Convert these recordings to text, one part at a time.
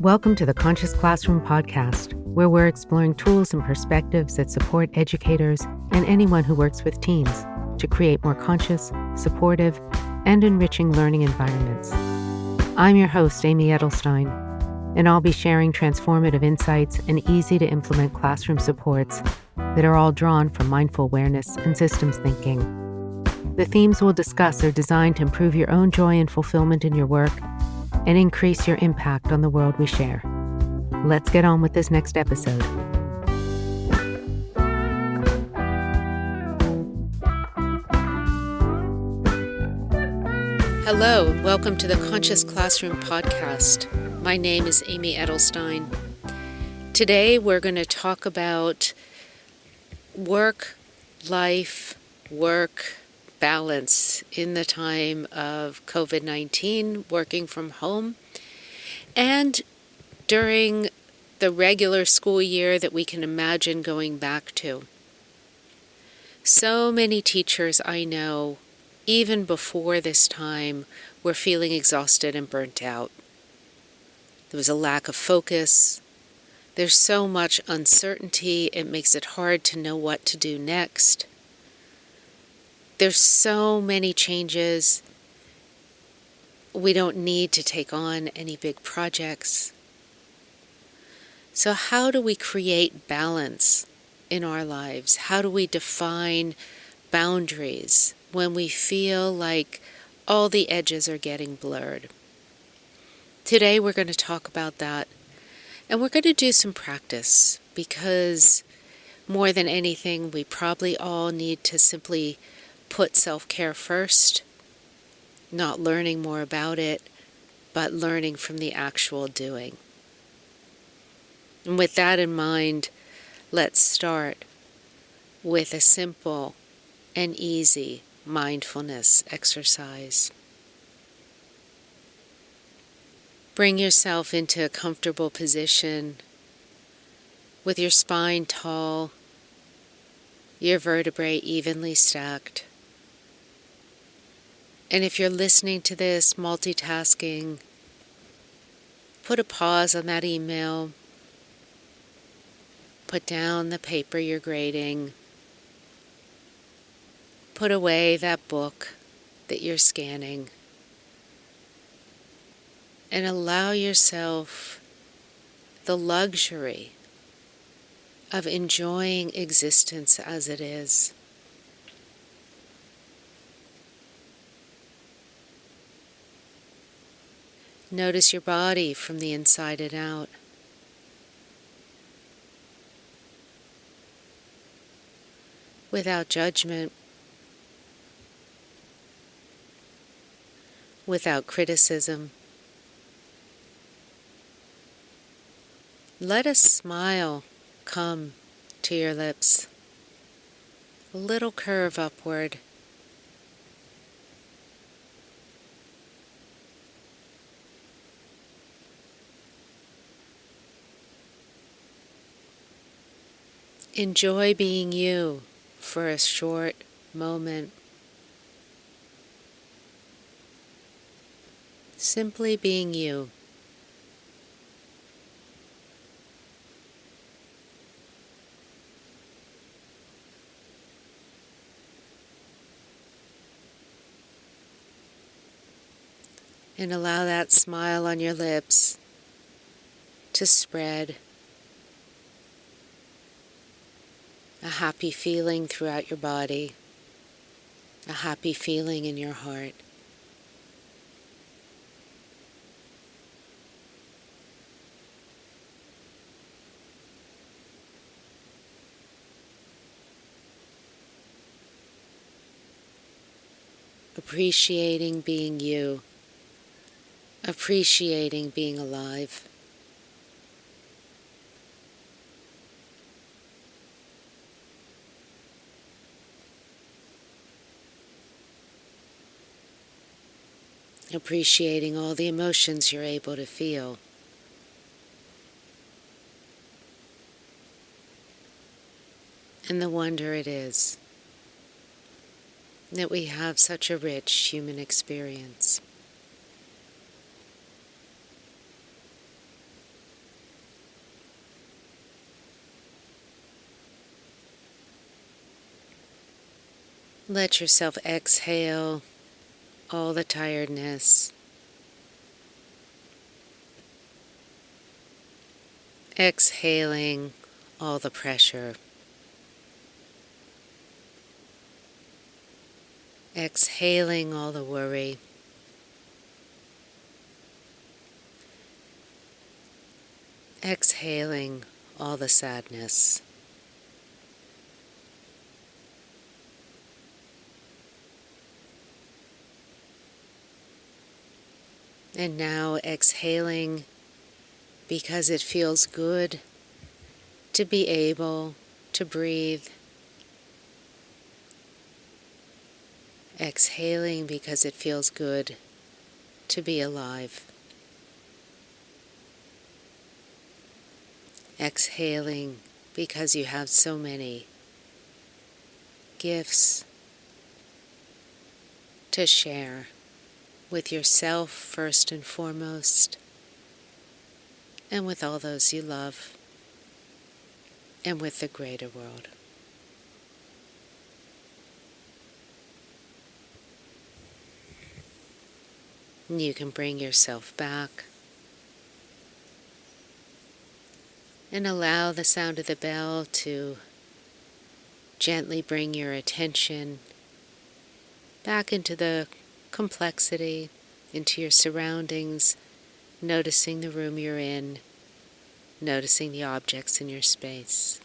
Welcome to the Conscious Classroom podcast, where we're exploring tools and perspectives that support educators and anyone who works with teams to create more conscious, supportive, and enriching learning environments. I'm your host, Amy Edelstein, and I'll be sharing transformative insights and easy-to-implement classroom supports that are all drawn from mindful awareness and systems thinking. The themes we'll discuss are designed to improve your own joy and fulfillment in your work and increase your impact on the world we share. Let's get on with this next episode. Hello, and welcome to the Conscious Classroom podcast. My name is Amy Edelstein. Today we're going to talk about work balance in the time of COVID-19, working from home, and during the regular school year that we can imagine going back to. So many teachers I know, even before this time, were feeling exhausted and burnt out. There was a lack of focus. There's so much uncertainty, it makes it hard to know what to do next. There's so many changes. We don't need to take on any big projects. So how do we create balance in our lives? How do we define boundaries when we feel like all the edges are getting blurred? Today we're going to talk about that, and we're going to do some practice, because more than anything we probably all need to simply put self-care first, not learning more about it, but learning from the actual doing. And with that in mind, let's start with a simple and easy mindfulness exercise. Bring yourself into a comfortable position with your spine tall, your vertebrae evenly stacked. And if you're listening to this multitasking, put a pause on that email, put down the paper you're grading, put away that book that you're scanning, and allow yourself the luxury of enjoying existence as it is. Notice your body from the inside and out. Without judgment, without criticism. Let a smile come to your lips, a little curve upward. Enjoy being you for a short moment. Simply being you. And allow that smile on your lips to spread. A happy feeling throughout your body, a happy feeling in your heart. Appreciating being you, appreciating being alive. Appreciating all the emotions you're able to feel. And the wonder it is that we have such a rich human experience. Let yourself exhale all the tiredness. Exhaling all the pressure. Exhaling all the worry. Exhaling all the sadness. And now exhaling because it feels good to be able to breathe. Exhaling because it feels good to be alive. Exhaling because you have so many gifts to share with yourself first and foremost, and with all those you love, and with the greater world. And you can bring yourself back and allow the sound of the bell to gently bring your attention back into the complexity, into your surroundings, noticing the room you're in, noticing the objects in your space.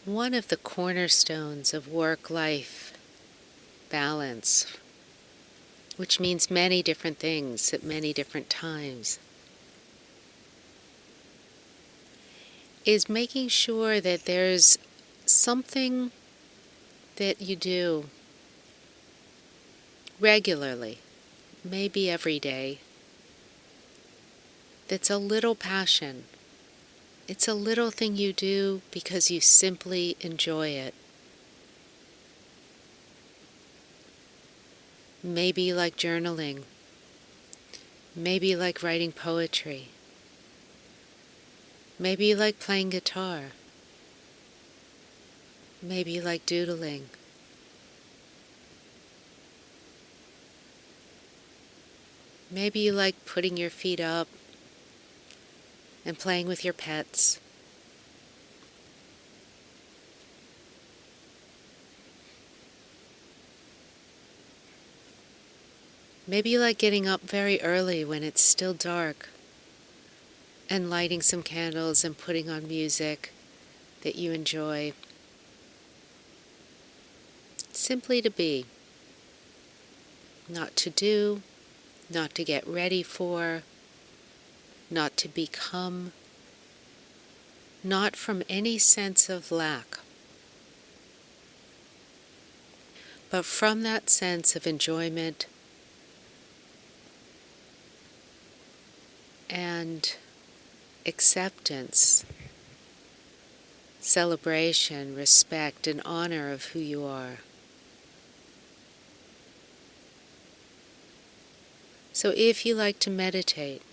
One of the cornerstones of work-life balance, which means many different things at many different times, is making sure that there's something that you do regularly, maybe every day, that's a little passion. It's a little thing you do because you simply enjoy it. Maybe you like journaling. Maybe you like writing poetry. Maybe you like playing guitar. Maybe you like doodling. Maybe you like putting your feet up and playing with your pets. Maybe you like getting up very early when it's still dark and lighting some candles and putting on music that you enjoy. Simply to be. Not to do, not to get ready for, not to become, not from any sense of lack, but from that sense of enjoyment and acceptance, celebration, respect, and honor of who you are. So if you like to meditate,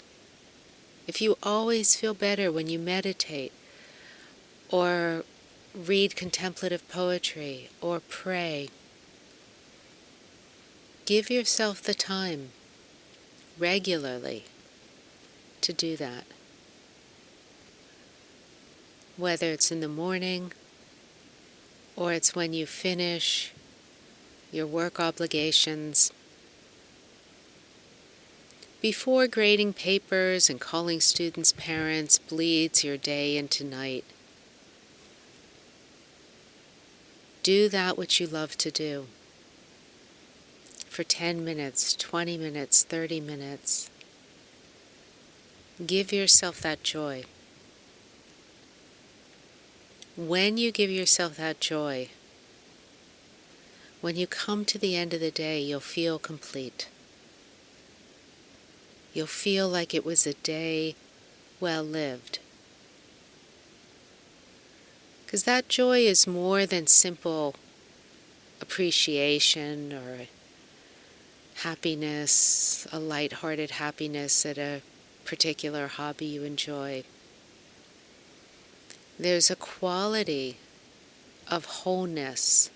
if you always feel better when you meditate, or read contemplative poetry, or pray, give yourself the time regularly to do that. Whether it's in the morning, or it's when you finish your work obligations, before grading papers and calling students' parents bleeds your day into night. Do that which you love to do for 10 minutes, 20 minutes, 30 minutes. Give yourself that joy. When you give yourself that joy, when you come to the end of the day, you'll feel complete. You'll feel like it was a day well lived. Because that joy is more than simple appreciation or happiness, a lighthearted happiness at a particular hobby you enjoy. There's a quality of wholeness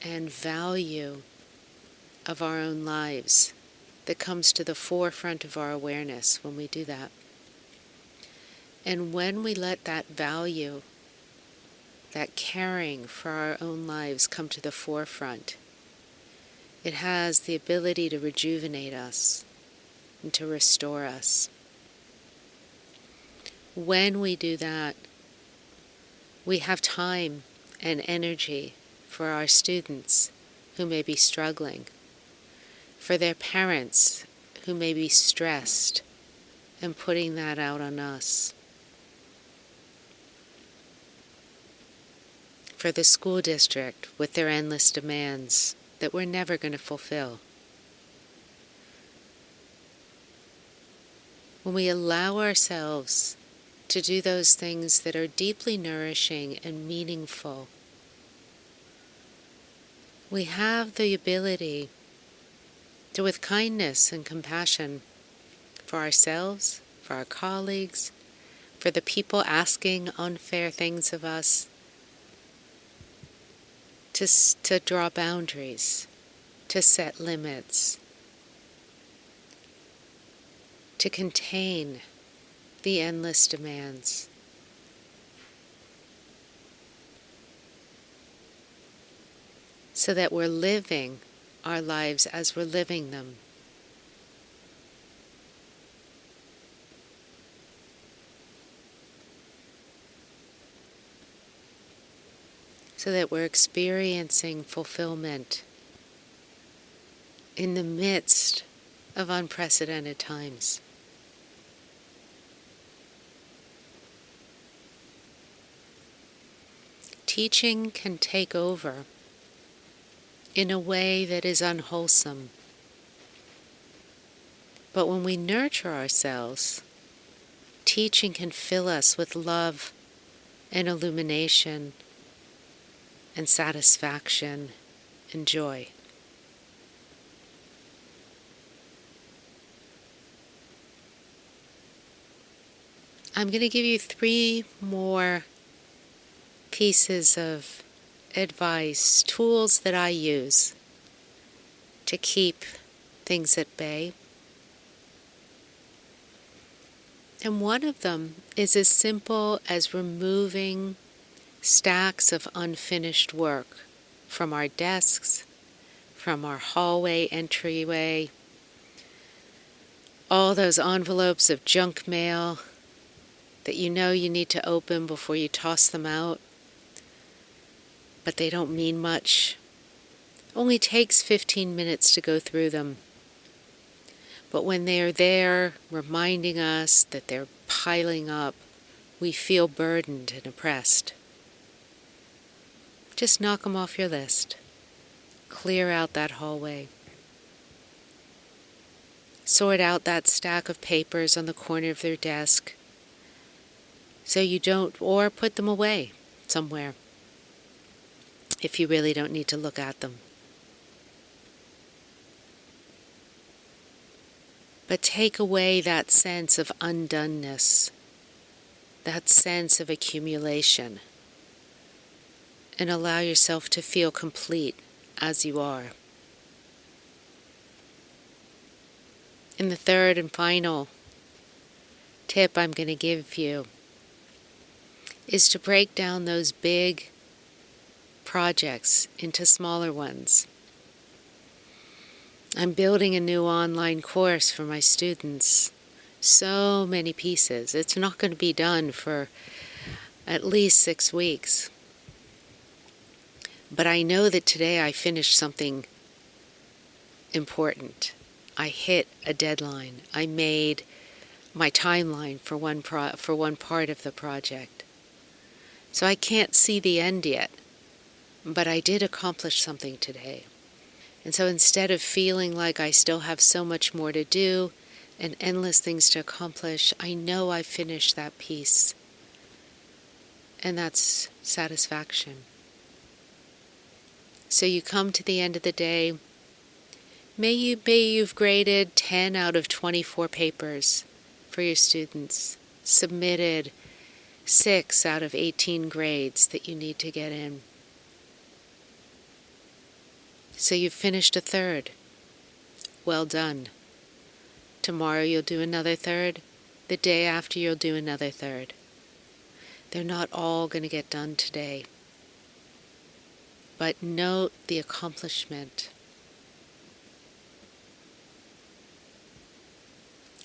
and value of our own lives that comes to the forefront of our awareness when we do that. And when we let that value, that caring for our own lives come to the forefront, it has the ability to rejuvenate us and to restore us. When we do that, we have time and energy for our students who may be struggling, for their parents who may be stressed and putting that out on us, for the school district with their endless demands that we're never going to fulfill. When we allow ourselves to do those things that are deeply nourishing and meaningful, we have the ability to, with kindness and compassion for ourselves, for our colleagues, for the people asking unfair things of us, to draw boundaries, to set limits, to contain the endless demands. So that we're living our lives as we're living them. So that we're experiencing fulfillment in the midst of unprecedented times. Teaching can take over in a way that is unwholesome. But when we nurture ourselves, teaching can fill us with love and illumination and satisfaction and joy. I'm going to give you 3 more pieces of advice, tools that I use to keep things at bay. And one of them is as simple as removing stacks of unfinished work from our desks, from our hallway entryway, all those envelopes of junk mail that you know you need to open before you toss them out, but they don't mean much. Only takes 15 minutes to go through them. But when they are there, reminding us that they're piling up, we feel burdened and oppressed. Just knock them off your list. Clear out that hallway. Sort out that stack of papers on the corner of their desk so you don't, or put them away somewhere if you really don't need to look at them. But take away that sense of undoneness, that sense of accumulation, and allow yourself to feel complete as you are. And the third and final tip I'm going to give you is to break down those big projects into smaller ones. I'm building a new online course for my students. So many pieces. It's not going to be done for at least 6 weeks. But I know that today I finished something important. I hit a deadline. I made my timeline for one part of the project. So I can't see the end yet, but I did accomplish something today. And so instead of feeling like I still have so much more to do and endless things to accomplish, I know I finished that piece. and that's satisfaction. So you come to the end of the day. Maybe you've graded 10 out of 24 papers for your students, submitted 6 out of 18 grades that you need to get in. So you've finished a third. Well done. Tomorrow you'll do another third. The day after you'll do another third. They're not all going to get done today. But note the accomplishment.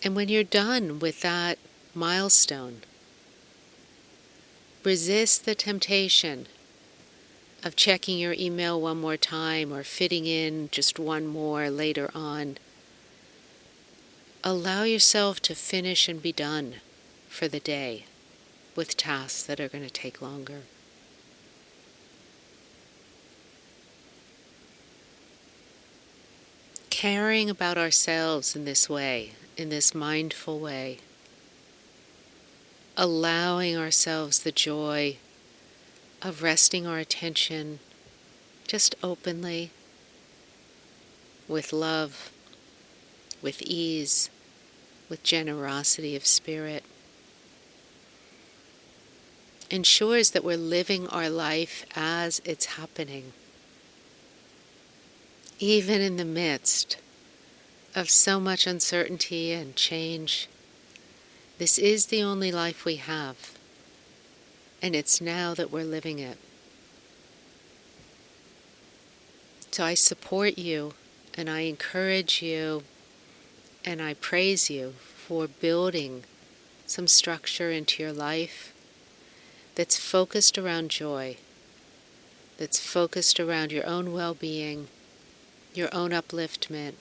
And when you're done with that milestone, resist the temptation of checking your email one more time or fitting in just one more later on. Allow yourself to finish and be done for the day with tasks that are going to take longer. Caring about ourselves in this way, in this mindful way, allowing ourselves the joy of resting our attention just openly, with love, with ease, with generosity of spirit, ensures that we're living our life as it's happening, even in the midst of so much uncertainty and change. This is the only life we have, and it's now that we're living it. So I support you, and I encourage you, and I praise you for building some structure into your life that's focused around joy, that's focused around your own well-being, your own upliftment,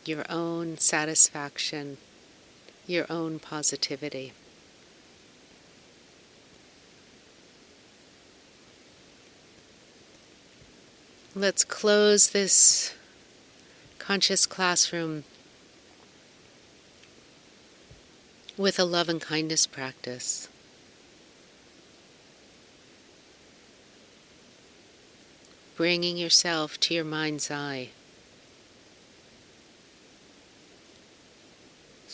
your own satisfaction, your own positivity. Let's close this conscious classroom with a love and kindness practice. Bringing yourself to your mind's eye.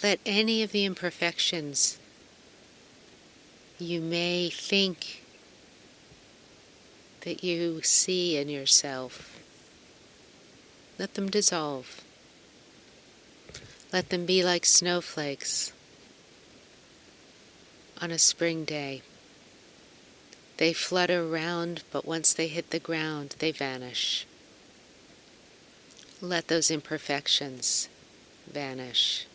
Let any of the imperfections you may think that you see in yourself, let them dissolve. Let them be like snowflakes on a spring day. They flutter around, but once they hit the ground, they vanish. Let those imperfections vanish.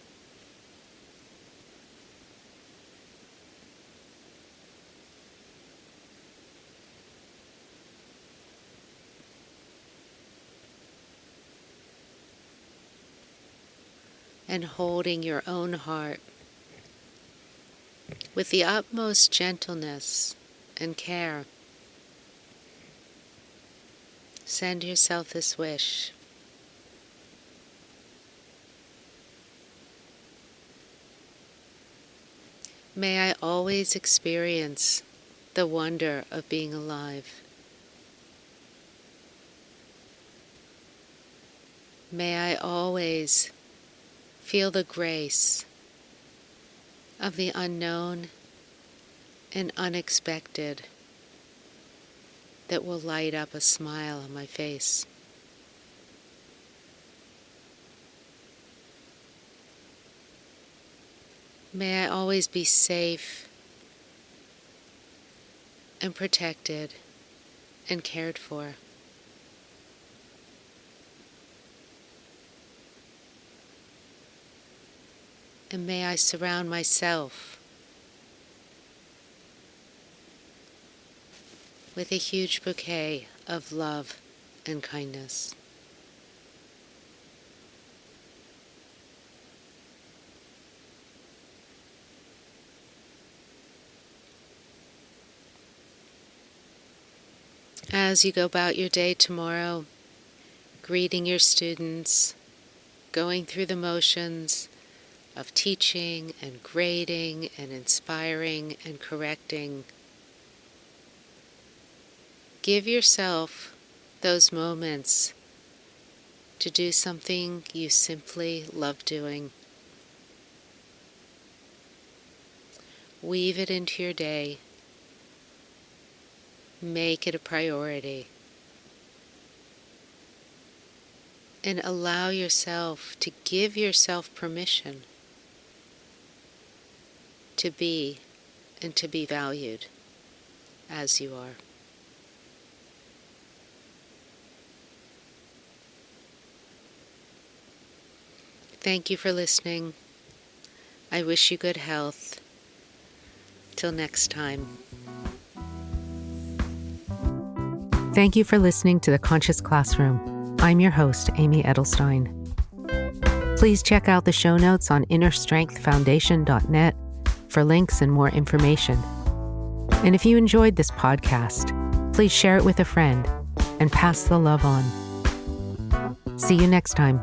And holding your own heart with the utmost gentleness and care, send yourself this wish. May I always experience the wonder of being alive. May I always feel the grace of the unknown and unexpected that will light up a smile on my face. May I always be safe and protected and cared for. And may I surround myself with a huge bouquet of love and kindness. As you go about your day tomorrow, greeting your students, going through the motions, of teaching and grading and inspiring and correcting. Give yourself those moments to do something you simply love doing. Weave it into your day. Make it a priority. And allow yourself to give yourself permission to be and to be valued as you are. Thank you for listening. I wish you good health. Till next time. Thank you for listening to The Conscious Classroom. I'm your host, Amy Edelstein. Please check out the show notes on innerstrengthfoundation.net for links and more information. And if you enjoyed this podcast, please share it with a friend and pass the love on. See you next time.